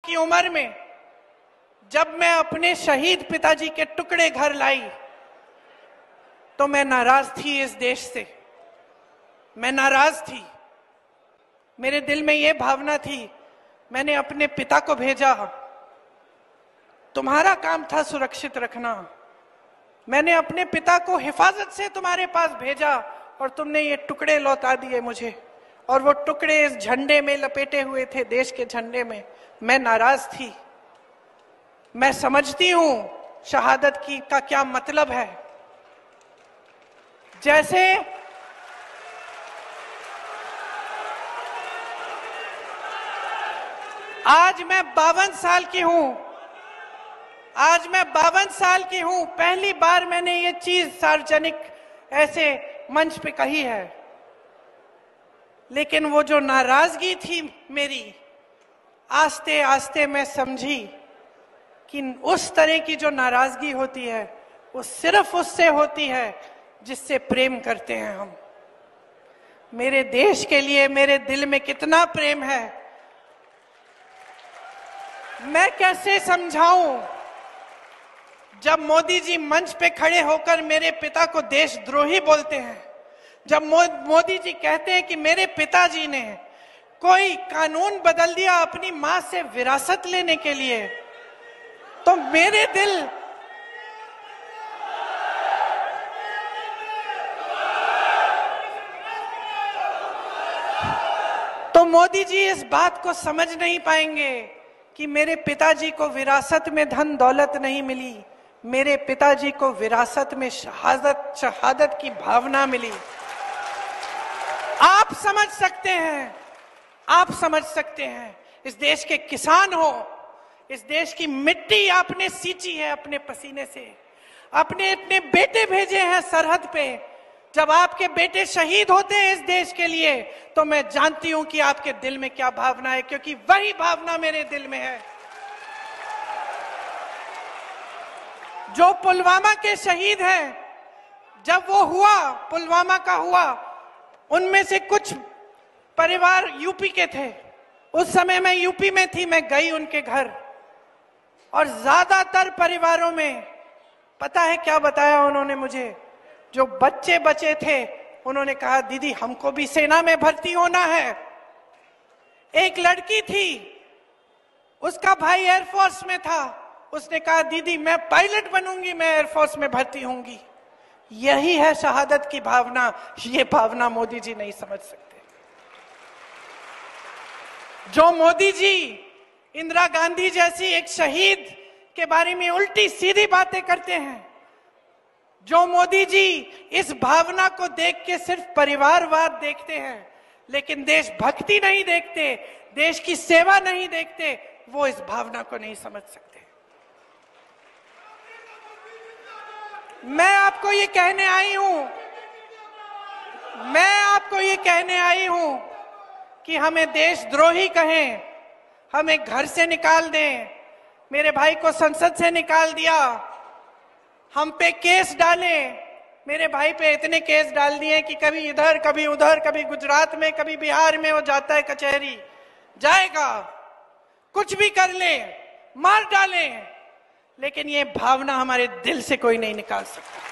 की उम्र में जब मैं अपने शहीद पिताजी के टुकड़े घर लाई तो मैं नाराज थी इस देश से। मैं नाराज थी। मेरे दिल में यह भावना थी, मैंने अपने पिता को भेजा, तुम्हारा काम था सुरक्षित रखना। मैंने अपने पिता को हिफाजत से तुम्हारे पास भेजा और तुमने ये टुकड़े लौटा दिए मुझे, और वो टुकड़े इस झंडे में लपेटे हुए थे, देश के झंडे में। मैं नाराज थी। मैं समझती हूं शहादत की का क्या मतलब है। जैसे आज मैं 52 साल की हूं, आज मैं 52 साल की हूं, पहली बार मैंने ये चीज सार्वजनिक ऐसे मंच पे कही है। लेकिन वो जो नाराजगी थी मेरी, आस्ते आस्ते मैं समझी कि उस तरह की जो नाराजगी होती है वो सिर्फ उससे होती है जिससे प्रेम करते हैं हम। मेरे देश के लिए मेरे दिल में कितना प्रेम है, मैं कैसे समझाऊं। जब मोदी जी मंच पे खड़े होकर मेरे पिता को देशद्रोही बोलते हैं, जब मोदी जी कहते हैं कि मेरे पिताजी ने कोई कानून बदल दिया अपनी मां से विरासत लेने के लिए, तो मेरे दिल तो मोदी जी इस बात को समझ नहीं पाएंगे कि मेरे पिताजी को विरासत में धन दौलत नहीं मिली, मेरे पिताजी को विरासत में शहादत की भावना मिली। आप समझ सकते हैं, आप समझ सकते हैं। इस देश के किसान हो, इस देश की मिट्टी आपने सींची है अपने पसीने से, अपने अपने बेटे भेजे हैं सरहद पे। जब आपके बेटे शहीद होते हैं इस देश के लिए, तो मैं जानती हूं कि आपके दिल में क्या भावना है, क्योंकि वही भावना मेरे दिल में है। जो पुलवामा के शहीद हैं, जब वो हुआ, पुलवामा का हुआ, उनमें से कुछ परिवार यूपी के थे। उस समय मैं यूपी में थी, मैं गई उनके घर, और ज्यादातर परिवारों में पता है क्या बताया उन्होंने मुझे? जो बच्चे बचे थे उन्होंने कहा दीदी हमको भी सेना में भर्ती होना है। एक लड़की थी, उसका भाई एयरफोर्स में था, उसने कहा दीदी मैं पायलट बनूंगी, मैं एयरफोर्स में भर्ती होंगी। यही है शहादत की भावना। ये भावना मोदी जी नहीं समझ सकते। जो मोदी जी इंदिरा गांधी जैसी एक शहीद के बारे में उल्टी सीधी बातें करते हैं, जो मोदी जी इस भावना को देख के सिर्फ परिवारवाद देखते हैं लेकिन देशभक्ति नहीं देखते, देश की सेवा नहीं देखते, वो इस भावना को नहीं समझ सकते। मैं आपको ये कहने आई हूं, मैं आपको ये कहने आई हूं कि हमें देशद्रोही कहें, हमें घर से निकाल दें, मेरे भाई को संसद से निकाल दिया, हम पे केस डाले। मेरे भाई पे इतने केस डाल दिए कि कभी इधर कभी उधर, कभी गुजरात में कभी बिहार में वो जाता है कचहरी, जाएगा, कुछ भी कर ले, मार डाले, लेकिन ये भावना हमारे दिल से कोई नहीं निकाल सकता।